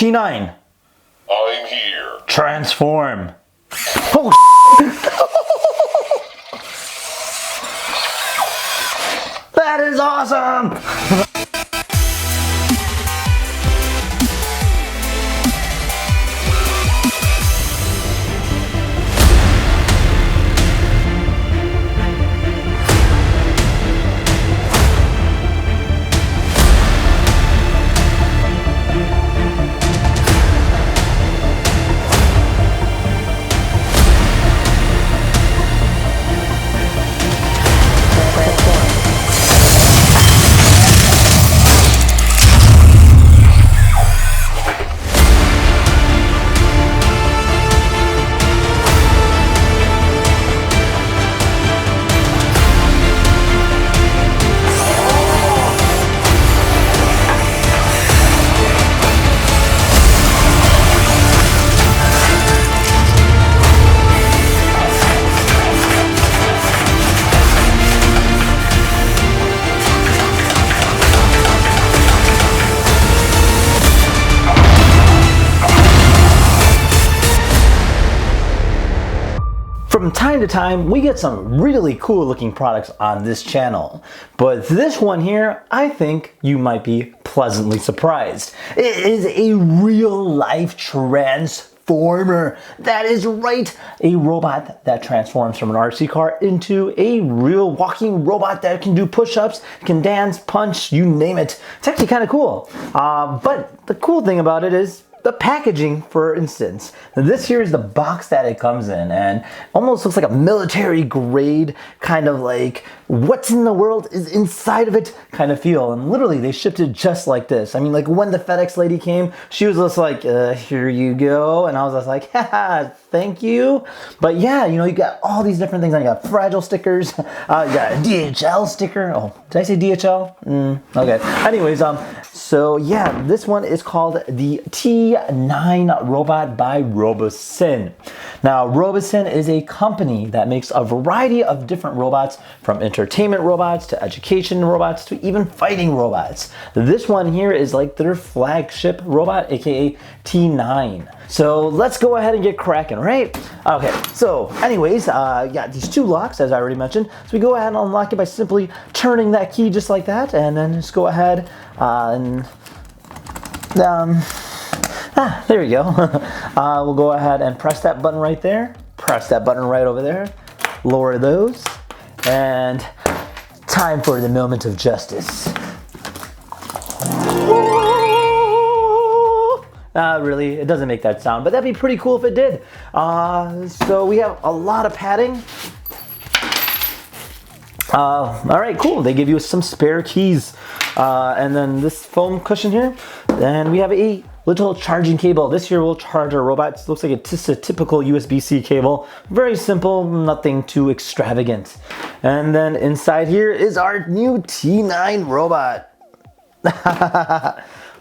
T9. I'm here. Transform. Oh, that is awesome! From time to time, we get some really cool looking products on this channel, but this one here, I think you might be pleasantly surprised. It is a real life transformer. That is right, a robot that transforms from an RC car into a real walking robot that can do push-ups, can dance, punch, you name it. It's actually kind of cool. But the cool thing about it is the packaging, for instance. This here is the box that it comes in, and almost looks like a military grade kind of like what's in the world is inside of it kind of feel. And literally they shipped it just like this. I mean, like when the FedEx lady came, she was just like, here you go. And I was just like, haha, thank you. But yeah, you know, you got all these different things. I got fragile stickers. You got a DHL sticker. Oh, did I say DHL? Okay. Anyways, so yeah, this one is called the T9 robot by Robosen. Now, Robosen is a company that makes a variety of different robots, from entertainment robots to education robots to even fighting robots. This one here is like their flagship robot, aka T9. So let's go ahead and get cracking, right? Okay, so anyways, you got these two locks, as I already mentioned. So we go ahead and unlock it by simply turning that key just like that, and then just go ahead and there we go. We'll go ahead and press that button right there. Press that button right over there. Lower those. And time for the moment of justice. Really, it doesn't make that sound, but that'd be pretty cool if it did. So we have a lot of padding. All right, cool. They give you some spare keys. And then this foam cushion here. And we have a little charging cable. This here will charge our robot. It looks like it's a typical USB-C cable. Very simple, nothing too extravagant. And then inside here is our new T9 robot.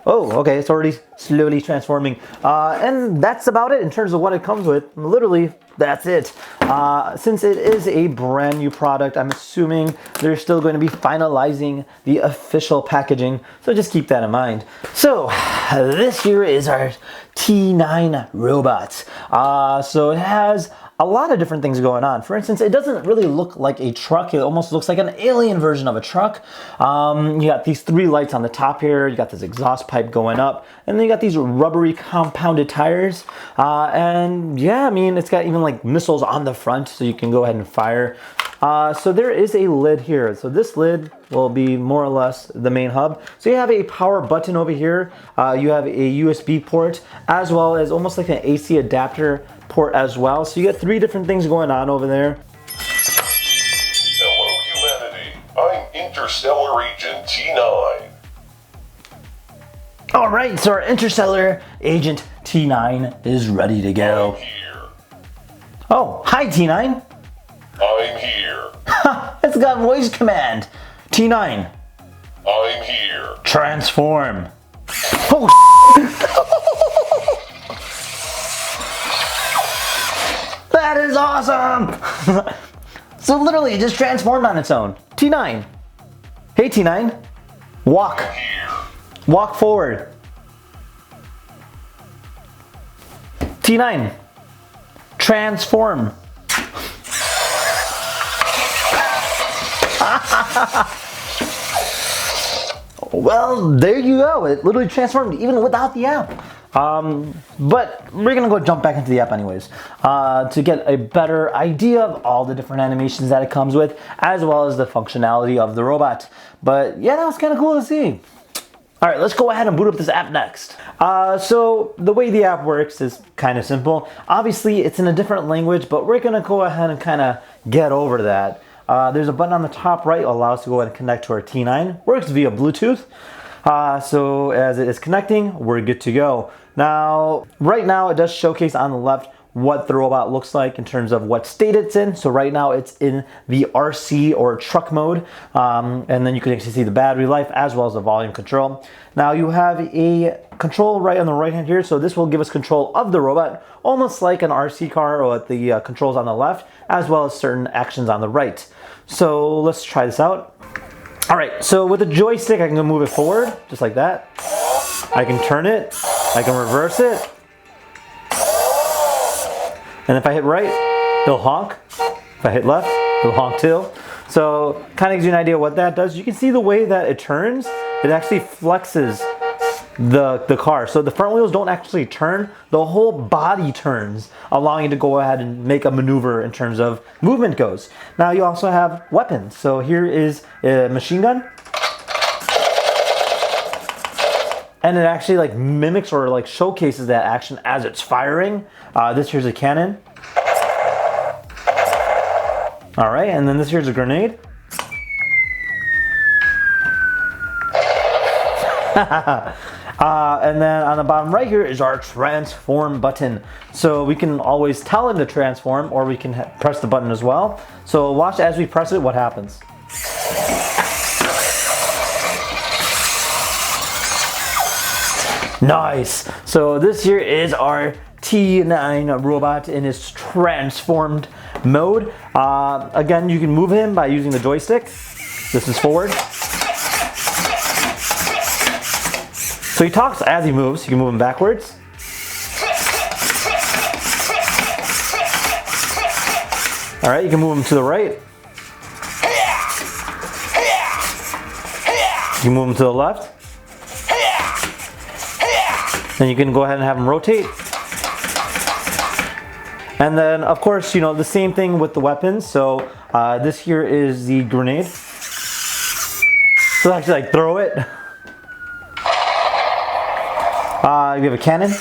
Oh, okay, it's already slowly transforming. And that's about it in terms of what it comes with. Literally, that's it. Since it is a brand new product, I'm assuming they're still going to be finalizing the official packaging. So just keep that in mind. So this here is our T9 robot. So it has a lot of different things going on. For instance, it doesn't really look like a truck. It almost looks like an alien version of a truck. You got these three lights on the top here. You got this exhaust pipe going up. And then you got these rubbery compounded tires. And yeah, I mean, it's got even like missiles on the front so you can go ahead and fire. So there is a lid here. So this lid will be more or less the main hub. So you have a power button over here. You have a USB port, as well as almost like an AC adapter port as well. So you got three different things going on over there. Hello, humanity. I'm Interstellar Agent T9. All right, so our Interstellar Agent T9 is ready to go. I'm here. Oh, hi T9. I'm here. It's got voice command. T9. I'm here. Transform. Oh, that is awesome! So literally it just transformed on its own. T9. Hey T9. Walk. I'm here. Walk forward. T9, transform. Well, there you go. It literally transformed even without the app. But we're gonna go jump back into the app anyways to get a better idea of all the different animations that it comes with, as well as the functionality of the robot. But yeah, that was kind of cool to see. All right, let's go ahead and boot up this app next. So the way the app works is kind of simple. Obviously, it's in a different language, but we're gonna go ahead and kind of get over that. There's a button on the top right that allows us to go ahead and connect to our T9. Works via Bluetooth. So as it is connecting, we're good to go. Now, right now it does showcase on the left what the robot looks like in terms of what state it's in. So right now it's in the RC or truck mode. And then you can actually see the battery life as well as the volume control. Now you have a control right on the right hand here. So this will give us control of the robot, almost like an RC car or the controls on the left, as well as certain actions on the right. So let's try this out. All right, so with the joystick, I can move it forward, just like that. I can turn it, I can reverse it. And if I hit right, it'll honk. If I hit left, it'll honk too. So kind of gives you an idea what that does. You can see the way that it turns, it actually flexes the car. So the front wheels don't actually turn, the whole body turns, allowing you to go ahead and make a maneuver in terms of movement goes. Now you also have weapons. So here is a machine gun. And it actually like mimics or like showcases that action as it's firing. This here's a cannon. All right, and then this here's a grenade. And then on the bottom right here is our transform button. So we can always tell him to transform, or we can press the button as well. So watch as we press it what happens. Nice. So this here is our T9 robot in its transformed mode. Again, you can move him by using the joystick. This is forward. So he talks as he moves. You can move him backwards. All right, you can move him to the right. You can move him to the left. Then you can go ahead and have him rotate. And then, of course, you know, the same thing with the weapons. So this here is the grenade. So actually, like, throw it. You have a cannon. You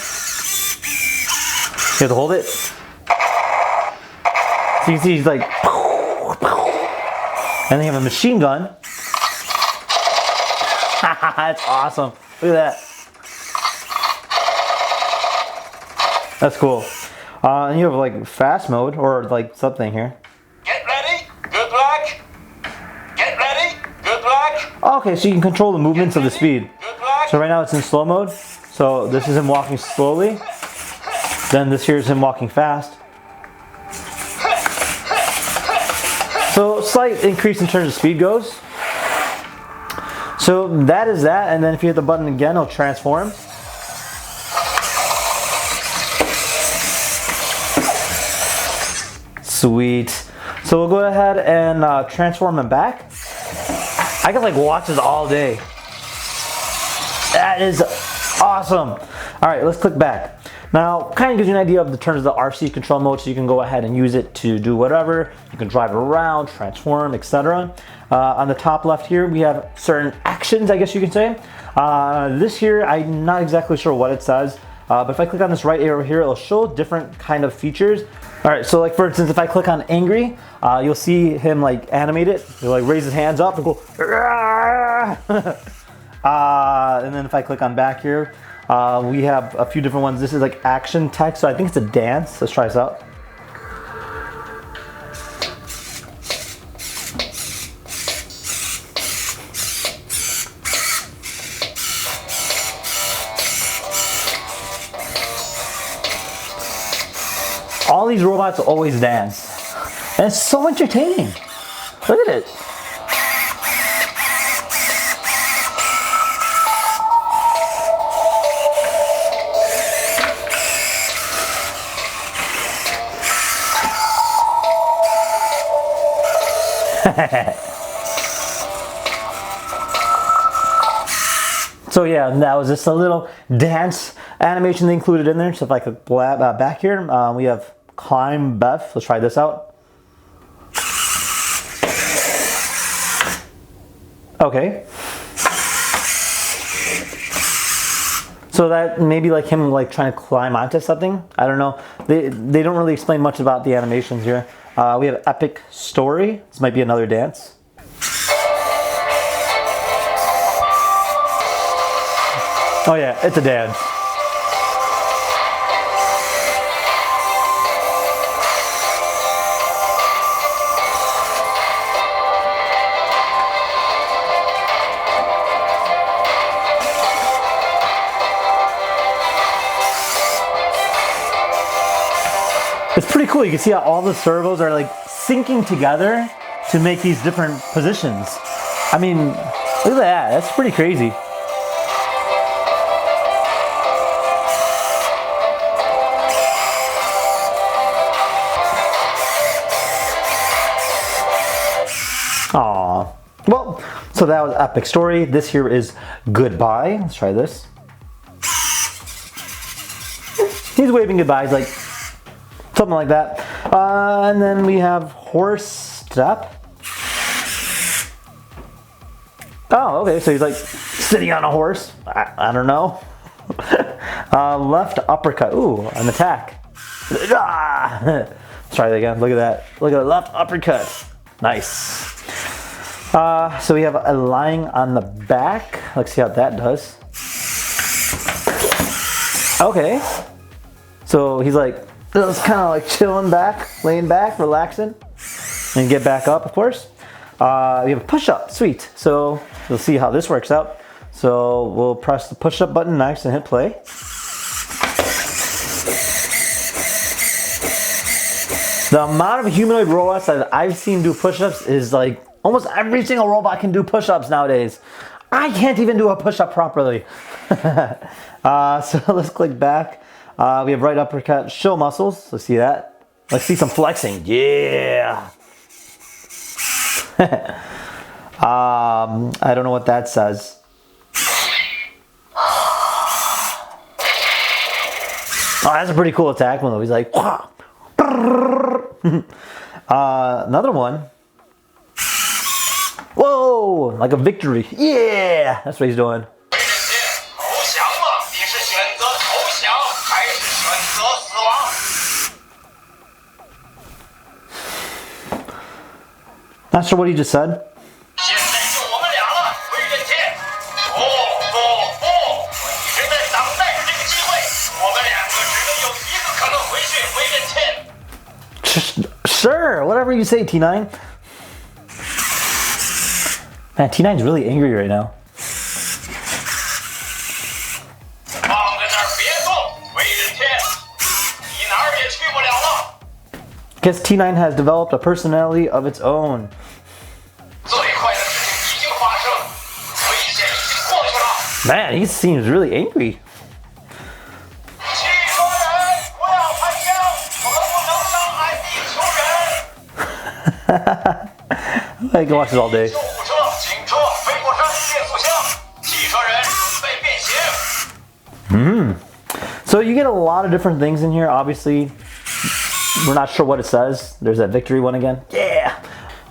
have to hold it. So you can see he's like, and then you have a machine gun. That's awesome. Look at that. That's cool. And you have like fast mode or like something here. Get ready, good luck. Get ready, good luck. Okay, so you can control the movements of the speed. Good luck. So right now it's in slow mode. So this is him walking slowly. Then this here is him walking fast. So slight increase in terms of speed goes. So that is that. And then if you hit the button again, it'll transform. Sweet. So we'll go ahead and transform him back. I can like watch this all day. That is awesome. All right, let's click back. Now, kind of gives you an idea of the terms of the RC control mode, so you can go ahead and use it to do whatever. You can drive around, transform, etc. On the top left here, we have certain actions, I guess you can say. This here, I'm not exactly sure what it says. But if I click on this right arrow here, it'll show different kind of features. All right, so like for instance, if I click on angry, you'll see him like animate it. He'll like raise his hands up and go, and then if I click on back here, we have a few different ones. This is like action text, so I think it's a dance. Let's try this out. All these robots always dance. And it's so entertaining. Look at it. So yeah, that was just a little dance animation they included in there. So if I could grab back here, we have Climb Beth. Let's try this out. Okay. So that maybe like him like trying to climb onto something. I don't know. They don't really explain much about the animations here. We have Epic Story. This might be another dance. Oh yeah, it's a dance. It's pretty cool. You can see how all the servos are like syncing together to make these different positions. I mean, look at that. That's pretty crazy. Aww. Well, so that was Epic Story. This here is Goodbye. Let's try this. He's waving goodbyes like something like that. And then we have Horse Step. Oh, okay, so he's like sitting on a horse. I don't know. Left uppercut. Ooh, an attack. Ah! Let's try that again. Look at that. Look at the left uppercut. Nice. So we have a lying on the back. Let's see how that does. Okay. So he's like, just kind of like chilling back, laying back, relaxing. And get back up, of course. We have a push-up, sweet. So we'll see how this works out. So we'll press the push-up button next and hit play. The amount of humanoid robots that I've seen do push-ups is like almost every single robot can do push-ups nowadays. I can't even do a push-up properly. So let's click back. We have right uppercut, show muscles. Let's see that. Let's see some flexing. Yeah. I don't know what that says. Oh, that's a pretty cool attack one though. He's like, wah. Another one. Whoa, like a victory. Yeah, that's what he's doing. Not sure what he just said. Sure, whatever you say, T9. Man, T9's really angry right now. Guess T9 has developed a personality of its own. Man, he seems really angry. I can watch this all day. So you get a lot of different things in here. Obviously, we're not sure what it says. There's that victory one again. Yeah.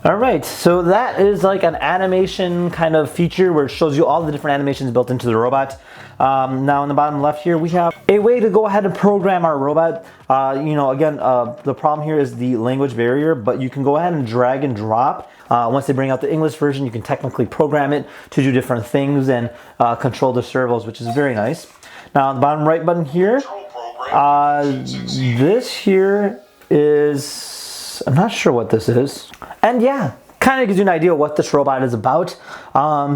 All right, so that is like an animation kind of feature where it shows you all the different animations built into the robot. Now in the bottom left here, we have a way to go ahead and program our robot. You know, again, the problem here is the language barrier, but you can go ahead and drag and drop. Once they bring out the English version, you can technically program it to do different things and control the servos, which is very nice. Now on the bottom right button here, this here is, I'm not sure what this is. And yeah, kind of gives you an idea what this robot is about.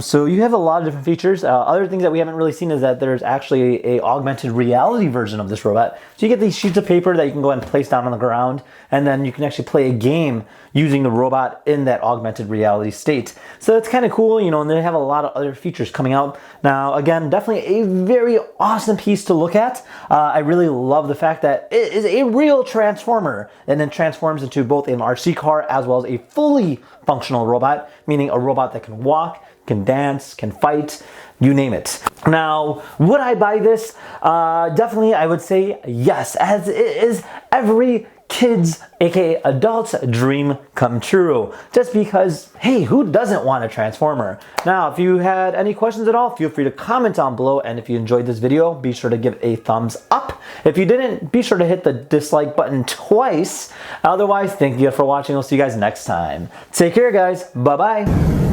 So you have a lot of different features. Other things that we haven't really seen is that there's actually a augmented reality version of this robot. So you get these sheets of paper that you can go ahead and place down on the ground, and then you can actually play a game using the robot in that augmented reality state. So it's kind of cool, you know, and they have a lot of other features coming out. Now, again, definitely a very awesome piece to look at. I really love the fact that it is a real transformer and then transforms into both an RC car as well as a fully functional robot, meaning a robot that can walk, can dance, can fight, you name it. Now, would I buy this? Definitely, I would say yes, as it is every kid's, aka adult's, dream come true. Just because, hey, who doesn't want a Transformer? Now, if you had any questions at all, feel free to comment down below, and if you enjoyed this video, be sure to give a thumbs up. If you didn't, be sure to hit the dislike button twice. Otherwise, thank you for watching. I'll see you guys next time. Take care, guys. Bye-bye.